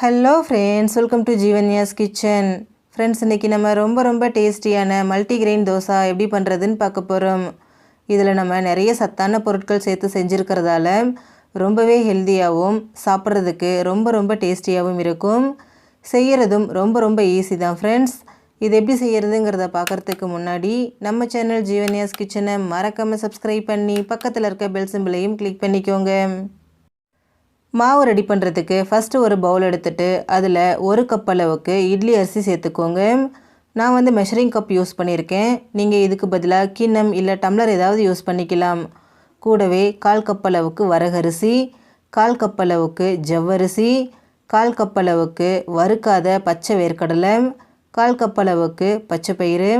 Hello friends, welcome to Jeevanya's kitchen. Friends, இன்றைக்கி நம்ம ரொம்ப டேஸ்டியான மல்டிகிரெயின் தோசை எப்படி பண்ணுறதுன்னு பார்க்க போகிறோம். இதில் நம்ம நிறைய சத்தான பொருட்கள் சேர்த்து செஞ்சுருக்கிறதால ரொம்பவே ஹெல்த்தியாகவும் சாப்பிட்றதுக்கு ரொம்ப டேஸ்டியாகவும் இருக்கும். செய்கிறதும் ரொம்ப ஈஸி தான் ஃப்ரெண்ட்ஸ். இது எப்படி செய்கிறதுங்கிறத பார்க்குறதுக்கு முன்னாடி நம்ம சேனல் ஜீவன்யாஸ் கிச்சனை மறக்காமல் சப்ஸ்கிரைப் பண்ணி பக்கத்தில் இருக்க பெல் சிம்பிளையும் கிளிக் பண்ணிக்கோங்க. மாவு ரெடி பண்ணுறதுக்கு ஃபஸ்ட்டு ஒரு பவுல் எடுத்துகிட்டு அதில் 1 கப் அளவுக்கு இட்லி அரிசி சேர்த்துக்கோங்க. நான் மெஷரிங் கப் யூஸ் பண்ணியிருக்கேன். நீங்கள் இதுக்கு பதிலாக கிண்ணம் இல்லை டம்ளர் ஏதாவது யூஸ் பண்ணிக்கலாம். கூடவே 1/4 கப் அளவுக்கு வரகரிசி, 1/4 கப் அளவுக்கு ஜவ்வரிசி, 1/4 கப் அளவுக்கு வறுக்காத பச்சை வேர்க்கடலை, 1/4 கப் அளவுக்கு பச்சைப்பயிறு,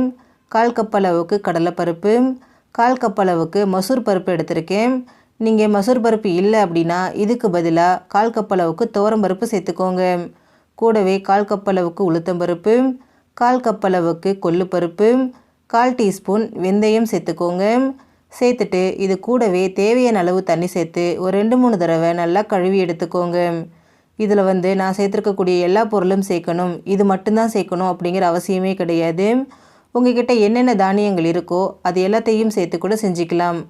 1/4 கப் அளவுக்கு கடலைப்பருப்பு, 1/4 கப் அளவுக்கு மசூர் பருப்பு எடுத்திருக்கேன். நீங்கள் மசூர் பருப்பு இல்லை அப்படின்னா இதுக்கு பதிலாக 1/4 கப் அளவுக்கு துவரம்பருப்பு சேர்த்துக்கோங்க. கூடவே 1/4 கப் அளவுக்கு உளுத்தம்பருப்பு, 1/4 கப் அளவுக்கு கொள்ளுப்பருப்பு, 1/4 டீஸ்பூன் வெந்தயம் சேர்த்துக்கோங்க. சேர்த்துட்டு இது கூடவே தேவையான அளவு தண்ணி சேர்த்து ஒரு 2-3 தடவை நல்லா கழுவி எடுத்துக்கோங்க. இதில் நான் சேர்த்துருக்கக்கூடிய எல்லா பொருளும் சேர்க்கணும், இது மட்டும்தான் சேர்க்கணும் அப்படிங்கிற அவசியமே கிடையாது. உங்ககிட்ட என்னென்ன தானியங்கள் இருக்கோ அது எல்லாத்தையும் சேர்த்து கூட செஞ்சுக்கலாம்.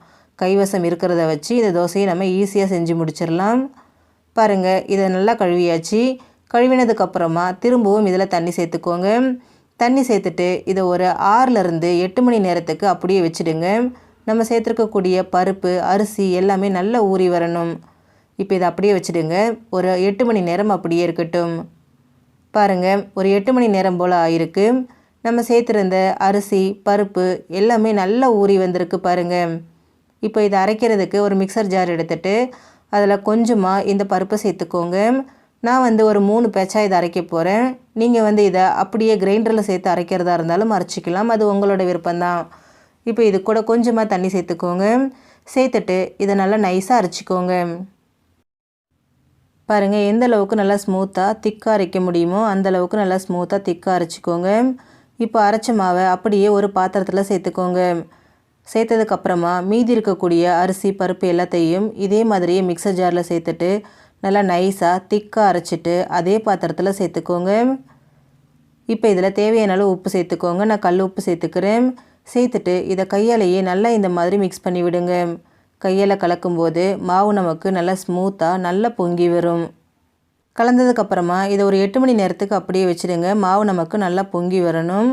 கைவசம் இருக்கிறத வச்சு இந்த தோசையை நம்ம ஈஸியாக செஞ்சு முடிச்சிடலாம். பாருங்கள், இதை நல்லா கழுவியாச்சு. கழுவினதுக்கப்புறமா திரும்பவும் இதில் தண்ணி சேர்த்துக்கோங்க. தண்ணி சேர்த்துட்டு இதை ஒரு 6லேருந்து 8 மணி நேரத்துக்கு அப்படியே வச்சுடுங்க. நம்ம சேர்த்துருக்கக்கூடிய பருப்பு அரிசி எல்லாமே நல்லா ஊறி வரணும். இப்போ இதை அப்படியே வச்சுடுங்க. ஒரு 8 மணி நேரம் அப்படியே இருக்கட்டும். பாருங்கள், ஒரு 8 மணி நேரம் போல் ஆயிருக்கு. நம்ம சேர்த்துருந்த அரிசி பருப்பு எல்லாமே நல்லா ஊறி வந்திருக்கு பாருங்கள். இப்போ இதை அரைக்கிறதுக்கு ஒரு மிக்சர் ஜார் எடுத்துகிட்டு அதில் கொஞ்சமாக இந்த பருப்பை சேர்த்துக்கோங்க. நான் ஒரு 3 பேட்சாக இதை அரைக்க போகிறேன். நீங்கள் இதை அப்படியே கிரைண்டரில் சேர்த்து அரைக்கிறதா இருந்தாலும் அரைச்சிக்கலாம், அது உங்களோட விருப்பம்தான். இப்போ இது கூட கொஞ்சமாக தண்ணி சேர்த்துக்கோங்க. சேர்த்துட்டு இதை நல்லா நைஸாக அரைச்சிக்கோங்க. பாருங்கள், எந்த அளவுக்கு நல்லா ஸ்மூத்தாக திக்காக அரைக்க முடியுமோ அந்தளவுக்கு நல்லா ஸ்மூத்தாக திக்காக அரைச்சிக்கோங்க. இப்போ அரைச்ச மாவை அப்படியே ஒரு பாத்திரத்தில் சேர்த்துக்கோங்க. சேர்த்ததுக்கப்புறமா மீதி இருக்கக்கூடிய அரிசி பருப்பு எல்லாத்தையும் இதே மாதிரியே மிக்சர் ஜாரில் சேர்த்துட்டு நல்லா நைஸாக திக்காக அரைச்சிட்டு அதே பாத்திரத்தில் சேர்த்துக்கோங்க. இப்போ இதில் தேவையான அளவு உப்பு சேர்த்துக்கோங்க. நான் கல் உப்பு சேர்த்துக்கிறேன். சேர்த்துட்டு இதை கையாலேயே நல்லா இந்த மாதிரி மிக்ஸ் பண்ணி விடுங்க. கையால் கலக்கும்போது மாவு நமக்கு நல்லா ஸ்மூத்தாக நல்லா பொங்கி வரும். கலந்ததுக்கப்புறமா இதை ஒரு 8 மணி நேரத்துக்கு அப்படியே வச்சுடுங்க. மாவு நமக்கு நல்லா பொங்கி வரணும்.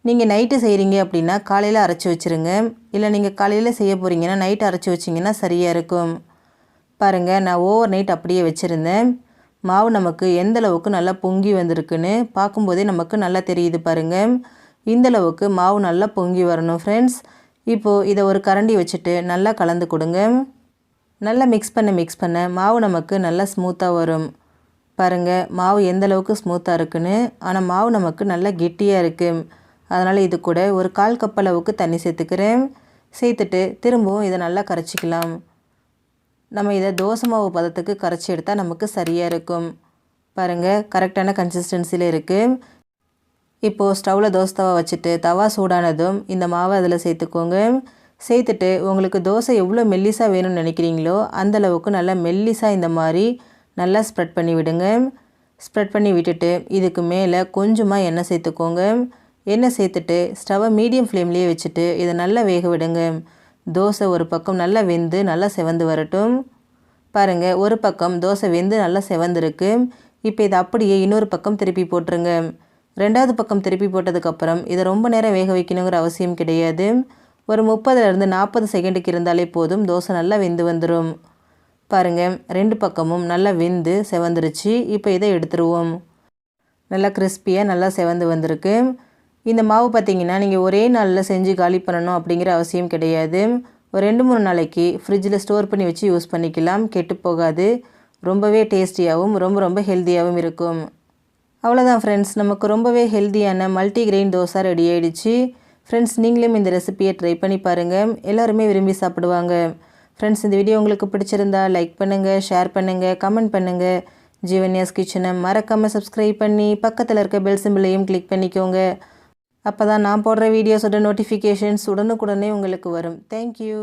நீங்கள் நைட்டு செய்கிறீங்க அப்படின்னா காலையில் அரைச்சி வச்சுருங்க. இல்லை நீங்கள் காலையில் செய்ய போகிறீங்கன்னா நைட்டு அரைச்சி வச்சிங்கன்னா சரியாக இருக்கும். பாருங்கள், நான் ஓவர் நைட் அப்படியே வச்சுருந்தேன். மாவு நமக்கு எந்த அளவுக்கு நல்லா பொங்கி வந்திருக்குன்னு பார்க்கும்போதே நமக்கு நல்லா தெரியுது பாருங்கள். இந்தளவுக்கு மாவு நல்லா பொங்கி வரணும் ஃப்ரெண்ட்ஸ். இப்போது இதை ஒரு கரண்டி வச்சுட்டு நல்லா கலந்து கொடுங்க. நல்லா மிக்ஸ் பண்ண மாவு நமக்கு நல்லா ஸ்மூத்தாக வரும். பாருங்கள், மாவு எந்த அளவுக்கு ஸ்மூத்தாக இருக்குன்னு. ஆனால் மாவு நமக்கு நல்லா கெட்டியாக இருக்குது. அதனால் இது கூட ஒரு 1/4 கப் அளவுக்கு தண்ணி சேர்த்துக்கிறேன். சேர்த்துட்டு திரும்பவும் இதை நல்லா கரைச்சிக்கலாம். நம்ம இதை தோசை மாவு பதத்துக்கு கரைச்சி எடுத்தால் நமக்கு சரியாக இருக்கும். பாருங்கள், கரெக்டான கன்சிஸ்டன்சியில் இருக்குது. இப்போது ஸ்டவ்வில் தோசை தவா வச்சுட்டு தவா சூடானதும் இந்த மாவை அதில் சேர்த்துக்கோங்க. சேர்த்துட்டு உங்களுக்கு தோசை எவ்வளோ மெல்லிஸாக வேணும்னு நினைக்கிறீங்களோ அந்தளவுக்கு நல்லா மெல்லிஸாக இந்த மாதிரி நல்லா ஸ்ப்ரெட் பண்ணி விடுங்க. ஸ்ப்ரெட் பண்ணி விட்டுட்டு இதுக்கு மேலே கொஞ்சமாக எண்ணெய் சேர்த்துக்கோங்க. எண்ணெய் சேர்த்துட்டு ஸ்டவ்வை மீடியம் ஃப்ளேம்லேயே வச்சுட்டு இதை நல்லா வேக விடுங்க. தோசை ஒரு பக்கம் நல்லா வெந்து நல்லா செவந்து வரட்டும். பாருங்கள், ஒரு பக்கம் தோசை வெந்து நல்லா செவந்துருக்கு. இப்போ இதை அப்படியே இன்னொரு பக்கம் திருப்பி போட்டுருங்க. 2வது பக்கம் திருப்பி போட்டதுக்கப்புறம் இதை ரொம்ப நேரம் வேக வைக்கணுங்கிற அவசியம் கிடையாது. ஒரு 30லேருந்து 40 செகண்டுக்கு இருந்தாலே போதும், தோசை நல்லா வெந்து வந்துடும். பாருங்கள், 2 பக்கமும் நல்லா வெந்து செவந்துருச்சு. இப்போ இதை எடுத்துருவோம். நல்லா கிறிஸ்பியாக நல்லா செவந்து வந்திருக்கு. இந்த மாவு பார்த்திங்கன்னா நீங்கள் ஒரே நாளில் செஞ்சு காலி பண்ணணும் அப்படிங்கிற அவசியம் கிடையாது. ஒரு 2-3 நாளைக்கு ஃப்ரிட்ஜில் ஸ்டோர் பண்ணி வச்சு யூஸ் பண்ணிக்கலாம், கெட்டு போகாது. ரொம்பவே டேஸ்டியாகவும் ரொம்ப ஹெல்த்தியாகவும் இருக்கும். அவ்வளோதான் ஃப்ரெண்ட்ஸ், நமக்கு ரொம்பவே ஹெல்த்தியான மல்டிகிரெயின் தோசை ரெடி ஆகிடுச்சு. ஃப்ரெண்ட்ஸ், நீங்களும் இந்த ரெசிபியை ட்ரை பண்ணி பாருங்கள். எல்லாருமே விரும்பி சாப்பிடுவாங்க. ஃப்ரெண்ட்ஸ், இந்த வீடியோ உங்களுக்கு பிடிச்சிருந்தா லைக் பண்ணுங்கள், ஷேர் பண்ணுங்கள், கமெண்ட் பண்ணுங்கள். ஜீவன்யாஸ் கிச்சனை மறக்காமல் சப்ஸ்கிரைப் பண்ணி பக்கத்தில் இருக்க பெல் சிம்பிளையும் கிளிக் பண்ணிக்கோங்க. அப்போ தான் நான் போடுற வீடியோஸோட நோட்டிஃபிகேஷன்ஸ் உடனுக்குடனே உங்களுக்கு வரும். தேங்க்யூ.